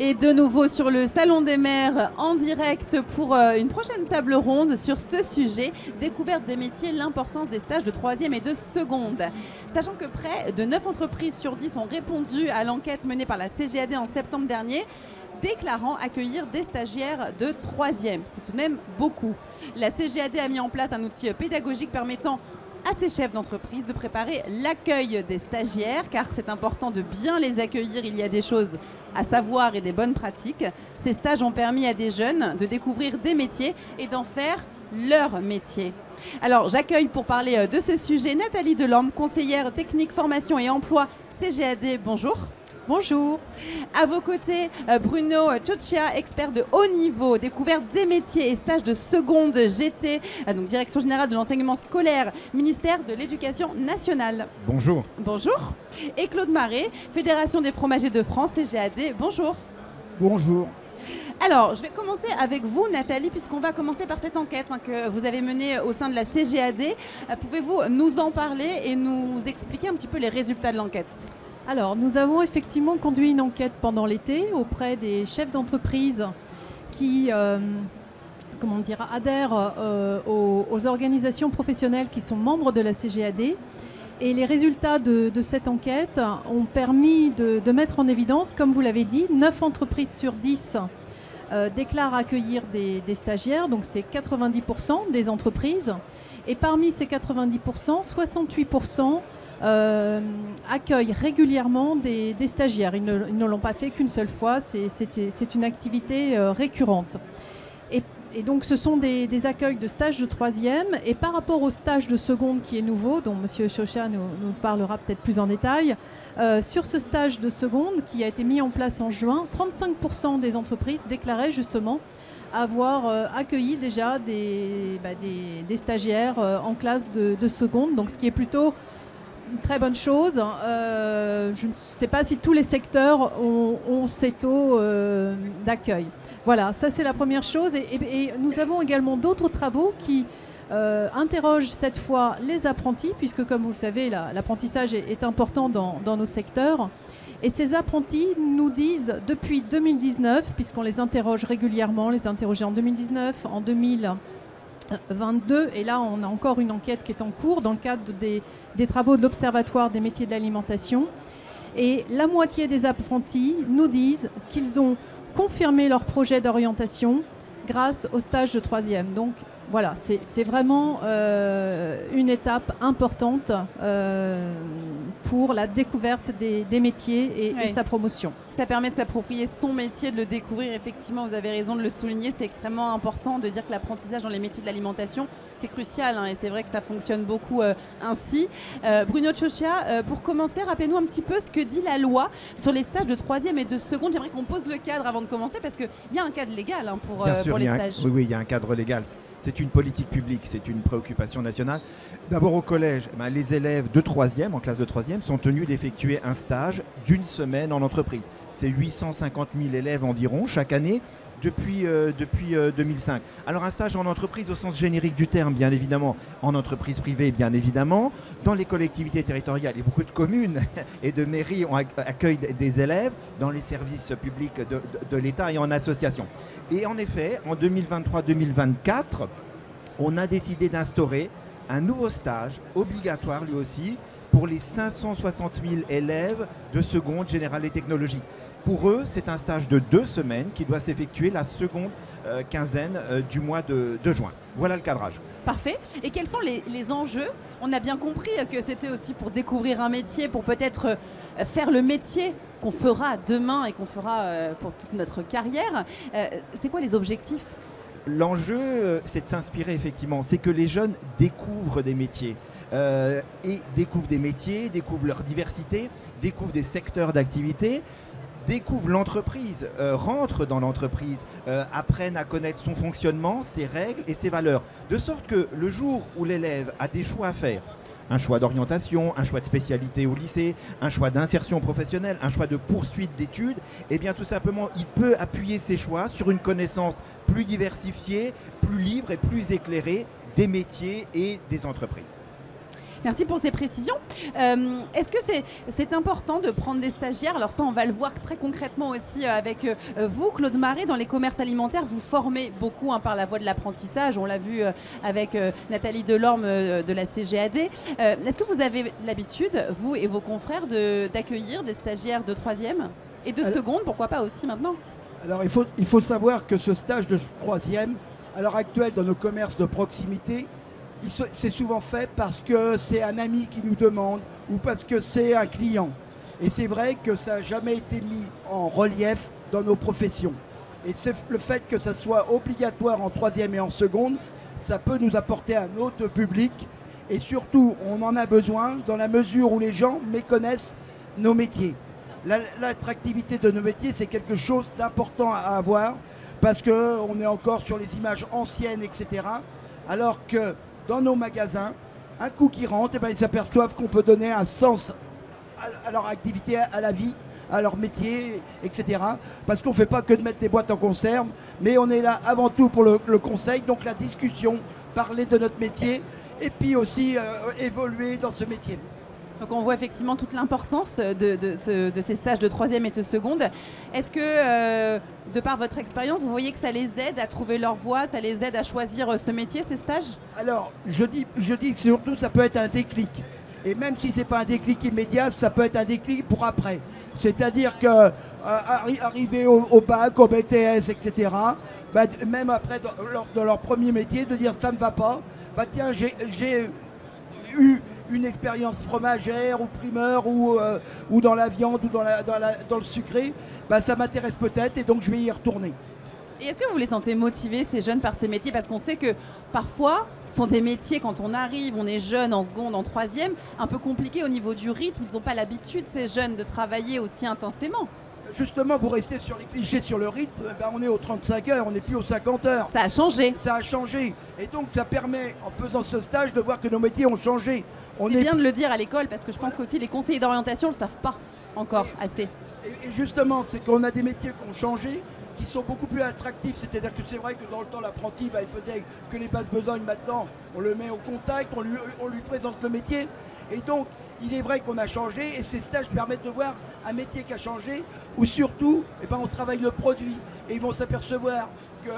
Et de nouveau sur le Salon des maires en direct pour une prochaine table ronde sur ce sujet, découverte des métiers, l'importance des stages de 3e et de seconde. Sachant que près de 9 entreprises sur 10 ont répondu à l'enquête menée par la CGAD en septembre dernier, déclarant accueillir des stagiaires de 3e. C'est tout de même beaucoup. La CGAD a mis en place un outil pédagogique permettant à ces chefs d'entreprise de préparer l'accueil des stagiaires, car c'est important de bien les accueillir. Il y a des choses à savoir et des bonnes pratiques. Ces stages ont permis à des jeunes de découvrir des métiers et d'en faire leur métier. Alors j'accueille pour parler de ce sujet Nathalie Delorme, conseillère technique formation et emploi CGAD. Bonjour. Bonjour. À vos côtés, Bruno Cioccia, expert de haut niveau, découverte des métiers et stages de seconde GT, donc Direction Générale de l'Enseignement Scolaire, ministère de l'Éducation Nationale. Bonjour. Bonjour. Et Claude Marais, Fédération des fromagers de France, CGAD. Bonjour. Bonjour. Alors, je vais commencer avec vous, Nathalie, puisqu'on va commencer par cette enquête que vous avez menée au sein de la CGAD. Pouvez-vous nous en parler et nous expliquer un petit peu les résultats de l'enquête ? Alors, nous avons effectivement conduit une enquête pendant l'été auprès des chefs d'entreprise qui adhèrent aux organisations professionnelles qui sont membres de la CGAD. Et les résultats de cette enquête ont permis de mettre en évidence, comme vous l'avez dit, 9 entreprises sur 10 déclarent accueillir des stagiaires, donc c'est 90% des entreprises. Et parmi ces 90%, 68% accueillent régulièrement des stagiaires. Ils ne l'ont pas fait qu'une seule fois, c'est une activité récurrente. Et donc ce sont des accueils de stages de 3e. Et par rapport au stage de seconde qui est nouveau, dont M. Cioccia nous parlera peut-être plus en détail, sur ce stage de seconde qui a été mis en place en juin, 35% des entreprises déclaraient justement avoir accueilli déjà des stagiaires en classe de seconde, donc ce qui est plutôt une très bonne chose. Je ne sais pas si tous les secteurs ont ces taux d'accueil. Voilà, ça c'est la première chose. Et nous avons également d'autres travaux qui interrogent cette fois les apprentis, puisque comme vous le savez, l'apprentissage est important dans nos secteurs. Et ces apprentis nous disent depuis 2019, puisqu'on les interroge régulièrement, on les a interrogés en 2019, en 2022, et là on a encore une enquête qui est en cours dans le cadre des travaux de l'Observatoire des métiers de l'alimentation. Et la moitié des apprentis nous disent qu'ils ont confirmé leur projet d'orientation grâce au stage de 3e. Donc voilà, c'est vraiment une étape importante pour la découverte des métiers et sa promotion. Ça permet de s'approprier son métier, de le découvrir. Effectivement, vous avez raison de le souligner. C'est extrêmement important de dire que l'apprentissage dans les métiers de l'alimentation, c'est crucial. Et c'est vrai que ça fonctionne beaucoup ainsi. Bruno Cioccia, pour commencer, rappelez-nous un petit peu ce que dit la loi sur les stages de 3e et de seconde. J'aimerais qu'on pose le cadre avant de commencer parce qu'il y a un cadre légal pour les stages. Oui, il y a un cadre légal. C'est une politique publique, c'est une préoccupation nationale. D'abord au collège, les élèves de 3e, en classe de 3e, sont tenus d'effectuer un stage d'une semaine en entreprise. C'est 850 000 élèves environ chaque année depuis 2005. Alors un stage en entreprise au sens générique du terme, bien évidemment, en entreprise privée, bien évidemment, dans les collectivités territoriales et beaucoup de communes et de mairies accueillent des élèves dans les services publics de l'État et en association. Et en effet, en 2023-2024, on a décidé d'instaurer un nouveau stage obligatoire lui aussi pour les 560 000 élèves de seconde générale et technologique. Pour eux, c'est un stage de 2 semaines qui doit s'effectuer la seconde quinzaine du mois de juin. Voilà le cadrage. Parfait. Et quels sont les enjeux ? On a bien compris que c'était aussi pour découvrir un métier, pour peut-être faire le métier qu'on fera demain et qu'on fera pour toute notre carrière. C'est quoi les objectifs ? L'enjeu, c'est de s'inspirer effectivement. C'est que les jeunes découvrent des métiers. Et découvrent des métiers, découvrent leur diversité, découvrent des secteurs d'activité, découvrent l'entreprise, rentrent dans l'entreprise, apprennent à connaître son fonctionnement, ses règles et ses valeurs. De sorte que le jour où l'élève a des choix à faire, un choix d'orientation, un choix de spécialité au lycée, un choix d'insertion professionnelle, un choix de poursuite d'études, eh bien tout simplement, il peut appuyer ses choix sur une connaissance plus diversifiée, plus libre et plus éclairée des métiers et des entreprises. Merci pour ces précisions. Est-ce que c'est important de prendre des stagiaires? Alors ça, on va le voir très concrètement aussi avec vous, Claude Marais, dans les commerces alimentaires. Vous formez beaucoup par la voie de l'apprentissage. On l'a vu avec Nathalie Delorme de la CGAD. Est-ce que vous avez l'habitude, vous et vos confrères, d'accueillir des stagiaires de 3e et de seconde, pourquoi pas aussi maintenant? Alors il faut savoir que ce stage de 3e, à l'heure actuelle dans nos commerces de proximité, c'est souvent fait parce que c'est un ami qui nous demande ou parce que c'est un client. Et c'est vrai que ça n'a jamais été mis en relief dans nos professions. Et c'est le fait que ça soit obligatoire en 3e et en seconde, ça peut nous apporter un autre public. Et surtout, on en a besoin dans la mesure où les gens méconnaissent nos métiers. L'attractivité de nos métiers, c'est quelque chose d'important à avoir parce qu'on est encore sur les images anciennes, etc. Alors que dans nos magasins, un coup qui rentre, ils s'aperçoivent qu'on peut donner un sens à leur activité, à la vie, à leur métier, etc. Parce qu'on ne fait pas que de mettre des boîtes en conserve, mais on est là avant tout pour le conseil, donc la discussion, parler de notre métier et puis aussi évoluer dans ce métier. Donc on voit effectivement toute l'importance de ces stages de 3e et de seconde. Est-ce que, de par votre expérience, vous voyez que ça les aide à trouver leur voie, ça les aide à choisir ce métier, ces stages? Alors, je dis que surtout, ça peut être un déclic. Et même si ce n'est pas un déclic immédiat, ça peut être un déclic pour après. C'est-à-dire que arriver au bac, au BTS, etc., même après, lors de leur premier métier, de dire ça ne me va pas, tiens, j'ai eu une expérience fromagère ou primeur ou dans la viande ou dans le sucré, ça m'intéresse peut-être et donc je vais y retourner. Et est-ce que vous les sentez motivés, ces jeunes, par ces métiers? Parce qu'on sait que parfois, ce sont des métiers, quand on arrive, on est jeune en seconde, en 3e, un peu compliqués au niveau du rythme. Ils n'ont pas l'habitude, ces jeunes, de travailler aussi intensément. Justement, vous restez sur les clichés sur le rythme, on est aux 35 heures, on n'est plus aux 50 heures. Ça a changé. Ça a changé. Et donc, ça permet, en faisant ce stage, de voir que nos métiers ont changé. C'est bien de le dire à l'école, parce que je pense qu'aussi les conseillers d'orientation ne le savent pas encore assez. Et justement, c'est qu'on a des métiers qui ont changé, qui sont beaucoup plus attractifs. C'est-à-dire que c'est vrai que dans le temps, l'apprenti, il faisait que les bases besognes. Maintenant, on le met au contact, on lui présente le métier. Et donc, il est vrai qu'on a changé et ces stages permettent de voir un métier qui a changé où surtout, on travaille le produit et ils vont s'apercevoir que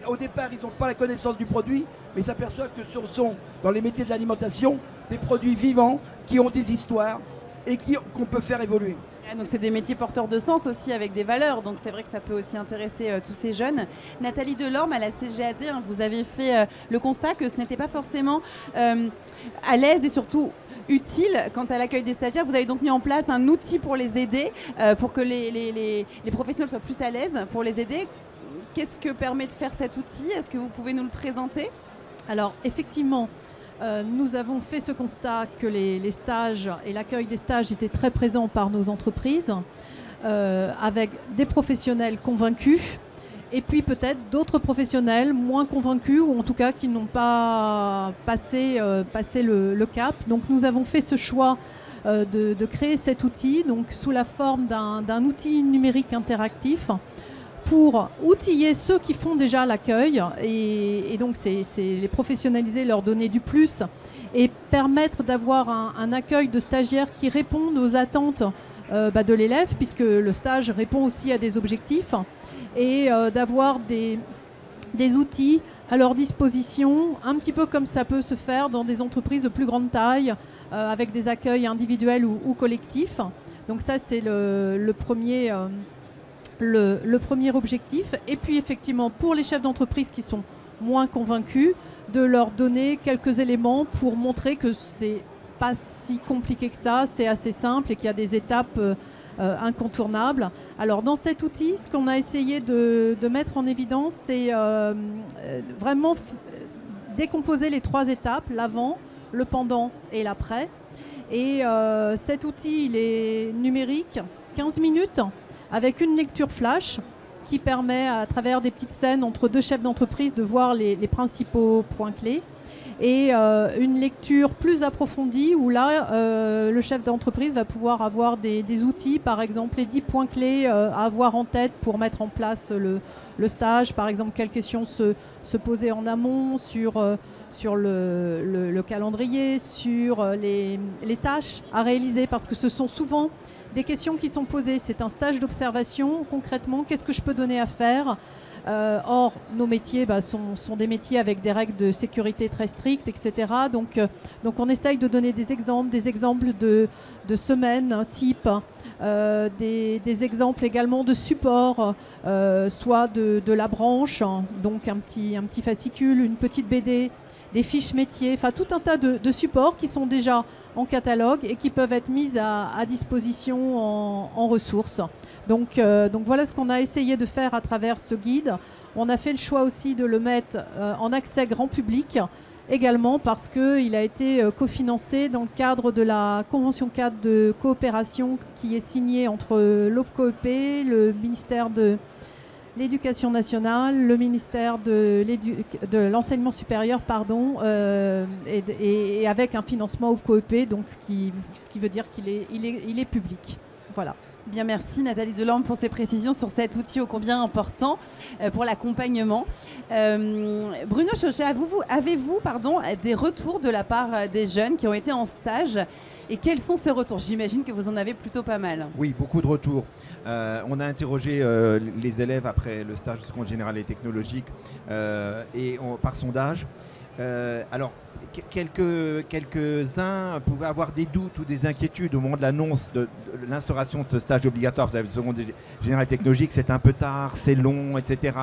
au départ, ils n'ont pas la connaissance du produit, mais ils s'aperçoivent que ce sont, dans les métiers de l'alimentation, des produits vivants qui ont des histoires et qu'on peut faire évoluer. Donc c'est des métiers porteurs de sens aussi avec des valeurs, donc c'est vrai que ça peut aussi intéresser tous ces jeunes. Nathalie Delorme, à la CGAD, vous avez fait le constat que ce n'était pas forcément à l'aise et surtout utile quant à l'accueil des stagiaires. Vous avez donc mis en place un outil pour les aider, pour que les professionnels soient plus à l'aise pour les aider. Qu'est-ce que permet de faire cet outil? Est-ce que vous pouvez nous le présenter? Alors effectivement, nous avons fait ce constat que les stages et l'accueil des stages étaient très présents par nos entreprises, avec des professionnels convaincus et puis peut-être d'autres professionnels moins convaincus ou en tout cas qui n'ont pas passé le cap. Donc nous avons fait ce choix de créer cet outil donc, sous la forme d'un outil numérique interactif pour outiller ceux qui font déjà l'accueil et donc c'est les professionnaliser, leur donner du plus et permettre d'avoir un accueil de stagiaires qui répondent aux attentes de l'élève puisque le stage répond aussi à des objectifs et d'avoir des outils à leur disposition, un petit peu comme ça peut se faire dans des entreprises de plus grande taille avec des accueils individuels ou collectifs. Donc ça c'est le premier objectif. Et puis effectivement, pour les chefs d'entreprise qui sont moins convaincus, de leur donner quelques éléments pour montrer que c'est pas si compliqué que ça, c'est assez simple et qu'il y a des étapes incontournables. Alors dans cet outil, ce qu'on a essayé de mettre en évidence, c'est vraiment décomposer les 3 étapes, l'avant, le pendant et l'après. Et cet outil, il est numérique, 15 minutes, avec une lecture flash qui permet, à travers des petites scènes entre 2 chefs d'entreprise, de voir les principaux points clés. et une lecture plus approfondie où là, le chef d'entreprise va pouvoir avoir des outils, par exemple les 10 points clés à avoir en tête pour mettre en place le stage, par exemple quelles questions se poser en amont sur le calendrier, sur les tâches à réaliser, parce que ce sont souvent des questions qui sont posées. C'est un stage d'observation, concrètement, qu'est-ce que je peux donner à faire ? Or, nos métiers sont des métiers avec des règles de sécurité très strictes, etc. Donc on essaye de donner des exemples de semaines type, des exemples également de support, soit de la branche, donc un petit fascicule, une petite BD, des fiches métiers, enfin tout un tas de supports qui sont déjà en catalogue et qui peuvent être mis à disposition en ressources. Donc voilà ce qu'on a essayé de faire à travers ce guide. On a fait le choix aussi de le mettre en accès grand public, également parce qu'il a été cofinancé dans le cadre de la convention cadre de coopération qui est signée entre l'OPCOEP, le ministère de l'Éducation nationale, le ministère de l'Enseignement supérieur, et avec un financement OPCOEP, donc ce qui veut dire qu'il est public. Voilà. Bien, merci Nathalie Delorme pour ces précisions sur cet outil ô combien important pour l'accompagnement. Bruno Chauchet, avez-vous des retours de la part des jeunes qui ont été en stage ? Et quels sont ces retours ? J'imagine que vous en avez plutôt pas mal. Oui, beaucoup de retours. On a interrogé les élèves après le stage de seconde générale et technologique par sondage. Alors, quelques-uns pouvaient avoir des doutes ou des inquiétudes au moment de l'annonce de l'instauration de ce stage obligatoire. Vous savez, le seconde générale et technologique, c'est un peu tard, c'est long, etc.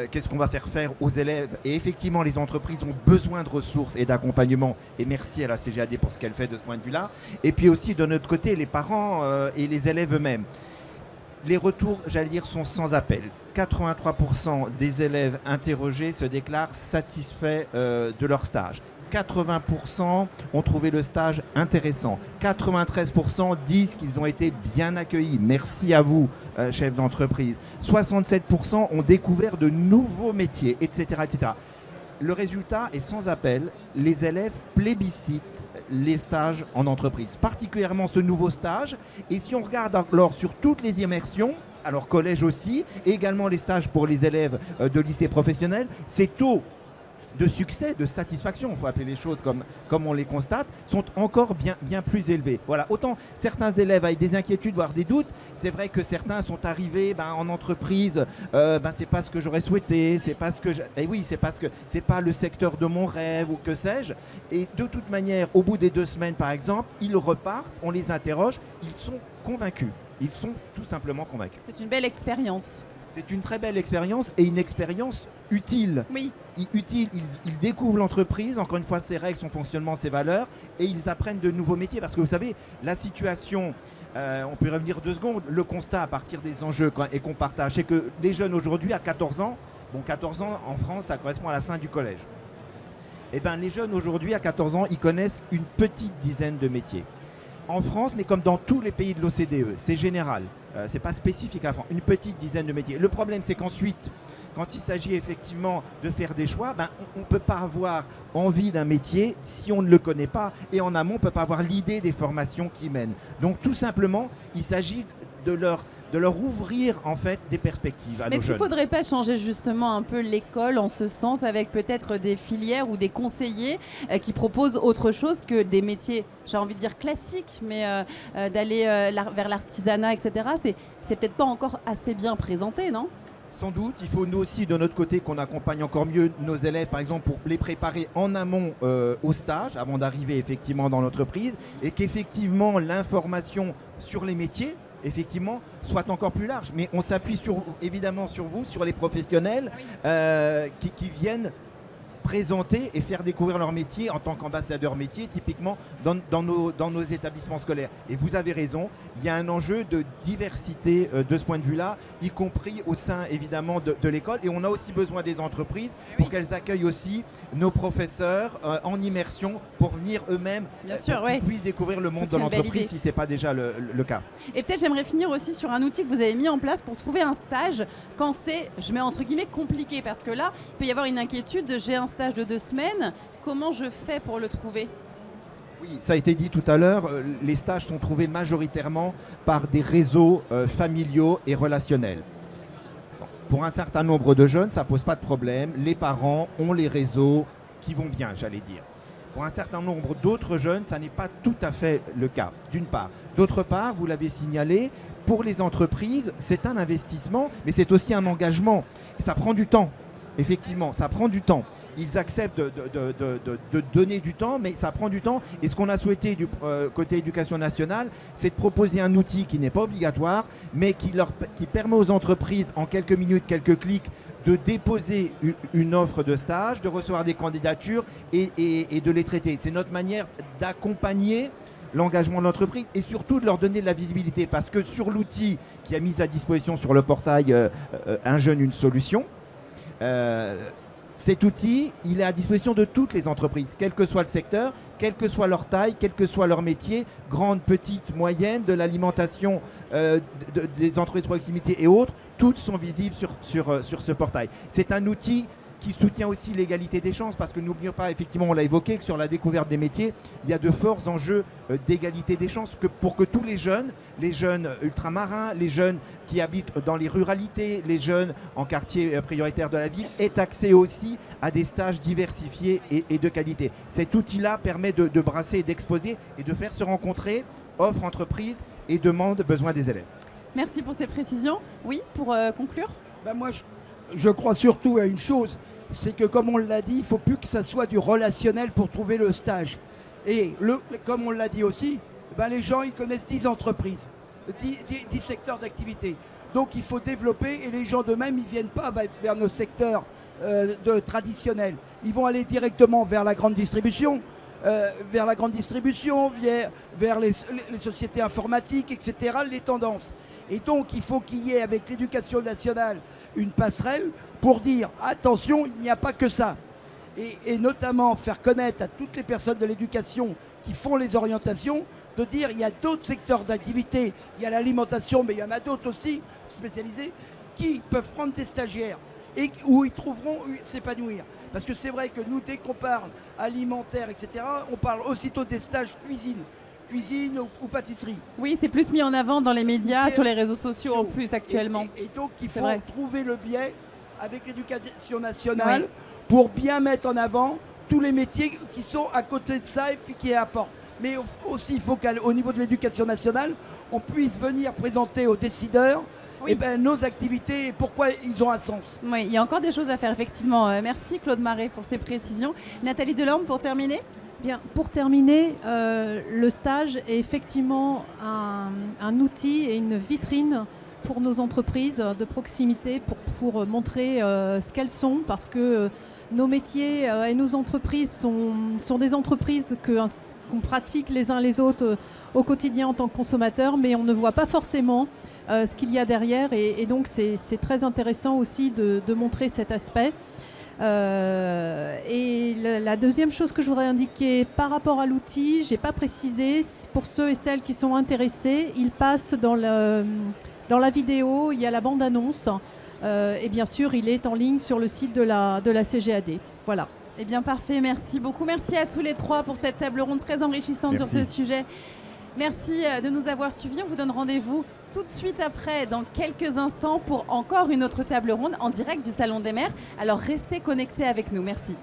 Qu'est-ce qu'on va faire aux élèves ? Et effectivement, les entreprises ont besoin de ressources et d'accompagnement. Et merci à la CGAD pour ce qu'elle fait de ce point de vue-là. Et puis aussi, de notre côté, les parents et les élèves eux-mêmes. Les retours, j'allais dire, sont sans appel. 83% des élèves interrogés se déclarent satisfaits de leur stage. 80% ont trouvé le stage intéressant. 93% disent qu'ils ont été bien accueillis. Merci à vous, chef d'entreprise. 67% ont découvert de nouveaux métiers, etc., etc. Le résultat est sans appel. Les élèves plébiscitent les stages en entreprise, particulièrement ce nouveau stage. Et si on regarde alors sur toutes les immersions, alors collège aussi, et également les stages pour les élèves de lycée professionnel, ces taux de succès, de satisfaction, il faut appeler les choses comme on les constate, sont encore bien plus élevés. Voilà, autant certains élèves avec des inquiétudes, voire des doutes, c'est vrai que certains sont arrivés en entreprise, c'est pas ce que j'aurais souhaité, c'est pas ce que c'est parce que c'est pas le secteur de mon rêve ou que sais-je. Et de toute manière, au bout des 2 semaines par exemple, ils repartent, on les interroge, ils sont convaincus. Ils sont tout simplement convaincus. C'est une belle expérience. C'est une très belle expérience et une expérience utile. Oui. Ils découvrent l'entreprise, encore une fois, ses règles, son fonctionnement, ses valeurs, et ils apprennent de nouveaux métiers. Parce que vous savez, la situation, on peut y revenir 2 secondes, le constat à partir des enjeux et qu'on partage, c'est que les jeunes aujourd'hui à 14 ans, 14 ans en France, ça correspond à la fin du collège. Eh bien, les jeunes aujourd'hui à 14 ans, ils connaissent une petite dizaine de métiers. En France, mais comme dans tous les pays de l'OCDE, c'est général, c'est pas spécifique à la France, une petite dizaine de métiers. Le problème, c'est qu'ensuite, quand il s'agit effectivement de faire des choix, on ne peut pas avoir envie d'un métier si on ne le connaît pas. Et en amont, on ne peut pas avoir l'idée des formations qui mènent. Donc tout simplement, il s'agit de leur ouvrir en fait des perspectives à nos jeunes. Mais est-ce qu'il ne faudrait pas changer justement un peu l'école en ce sens, avec peut-être des filières ou des conseillers qui proposent autre chose que des métiers, j'ai envie de dire classiques, mais d'aller vers l'artisanat, etc. C'est peut-être pas encore assez bien présenté, non ? Sans doute, il faut nous aussi de notre côté qu'on accompagne encore mieux nos élèves, par exemple pour les préparer en amont au stage, avant d'arriver effectivement dans l'entreprise, et qu'effectivement l'information sur les métiers, effectivement, soit encore plus large. Mais on s'appuie évidemment sur vous, sur les professionnels qui viennent présenter et faire découvrir leur métier en tant qu'ambassadeur métier, typiquement dans nos établissements scolaires. Et vous avez raison, il y a un enjeu de diversité de ce point de vue-là, y compris au sein évidemment de l'école. Et on a aussi besoin des entreprises pour qu'elles accueillent aussi nos professeurs en immersion pour venir eux-mêmes, qu'ils puissent découvrir le monde de l'entreprise si ce n'est pas déjà le cas. Et peut-être j'aimerais finir aussi sur un outil que vous avez mis en place pour trouver un stage quand c'est, je mets entre guillemets, compliqué. Parce que là, il peut y avoir une inquiétude de j'ai un stage stage de 2 semaines. Comment je fais pour le trouver ? Oui, ça a été dit tout à l'heure, les stages sont trouvés majoritairement par des réseaux familiaux et relationnels. Bon, pour un certain nombre de jeunes, ça ne pose pas de problème. Les parents ont les réseaux qui vont bien, j'allais dire. Pour un certain nombre d'autres jeunes, ça n'est pas tout à fait le cas, d'une part. D'autre part, vous l'avez signalé, pour les entreprises, c'est un investissement, mais c'est aussi un engagement. Et ça prend du temps, effectivement, ça prend du temps. Ils acceptent de donner du temps, mais ça prend du temps. Et ce qu'on a souhaité du côté éducation nationale, c'est de proposer un outil qui n'est pas obligatoire, mais qui permet aux entreprises, en quelques minutes, quelques clics, de déposer une offre de stage, de recevoir des candidatures et de les traiter. C'est notre manière d'accompagner l'engagement de l'entreprise et surtout de leur donner de la visibilité. Parce que sur l'outil qui a mis à disposition sur le portail Un jeune, une solution, cet outil, il est à disposition de toutes les entreprises, quel que soit le secteur, quelle que soit leur taille, quel que soit leur métier, grande, petite, moyenne, de l'alimentation, des entreprises de proximité et autres, toutes sont visibles sur ce portail. C'est un outil qui soutient aussi l'égalité des chances, parce que n'oublions pas, effectivement, on l'a évoqué, que sur la découverte des métiers, il y a de forts enjeux d'égalité des chances pour que tous les jeunes ultramarins, les jeunes qui habitent dans les ruralités, les jeunes en quartier prioritaire de la ville, aient accès aussi à des stages diversifiés et de qualité. Cet outil-là permet de brasser et d'exposer et de faire se rencontrer offres, entreprises et demandes, besoins des élèves. Merci pour ces précisions. Oui, pour conclure ? Moi, je crois surtout à une chose, c'est que comme on l'a dit, il ne faut plus que ça soit du relationnel pour trouver le stage. Et comme on l'a dit aussi, les gens ils connaissent 10 entreprises, 10 secteurs d'activité. Donc il faut développer et les gens d'eux-mêmes, ils ne viennent pas vers nos secteurs traditionnels. Ils vont aller directement vers la grande distribution, vers les sociétés informatiques, etc., les tendances. Et donc, il faut qu'il y ait avec l'éducation nationale une passerelle pour dire attention, il n'y a pas que ça. Et notamment faire connaître à toutes les personnes de l'éducation qui font les orientations, de dire il y a d'autres secteurs d'activité, il y a l'alimentation, mais il y en a d'autres aussi spécialisés, qui peuvent prendre des stagiaires et où ils trouveront s'épanouir. Parce que c'est vrai que nous, dès qu'on parle alimentaire, etc., on parle aussitôt des stages cuisine ou pâtisserie. Oui, c'est plus mis en avant dans les médias, sur les réseaux sociaux en plus actuellement. Et donc, il faut trouver le biais avec l'éducation nationale pour bien mettre en avant tous les métiers qui sont à côté de ça et puis qui apportent. Mais aussi, il faut qu'au niveau de l'éducation nationale, on puisse venir présenter aux décideurs nos activités et pourquoi ils ont un sens. Oui, il y a encore des choses à faire, effectivement. Merci Claude Maret pour ces précisions. Nathalie Delorme, pour terminer ? Bien, pour terminer, le stage est effectivement un outil et une vitrine pour nos entreprises de proximité, pour montrer ce qu'elles sont, parce que nos métiers et nos entreprises sont des entreprises qu'on pratique les uns les autres au quotidien en tant que consommateurs, mais on ne voit pas forcément ce qu'il y a derrière, et donc c'est très intéressant aussi de montrer cet aspect. Et la deuxième chose que je voudrais indiquer par rapport à l'outil, je n'ai pas précisé, pour ceux et celles qui sont intéressés, il passe dans la vidéo, il y a la bande-annonce, et bien sûr il est en ligne sur le site de la CGAD. Voilà. Eh bien parfait, merci beaucoup. Merci à tous les trois pour cette table ronde très enrichissante sur ce sujet. Merci de nous avoir suivis. On vous donne rendez-vous tout de suite après, dans quelques instants, pour encore une autre table ronde en direct du Salon des maires. Alors restez connectés avec nous. Merci.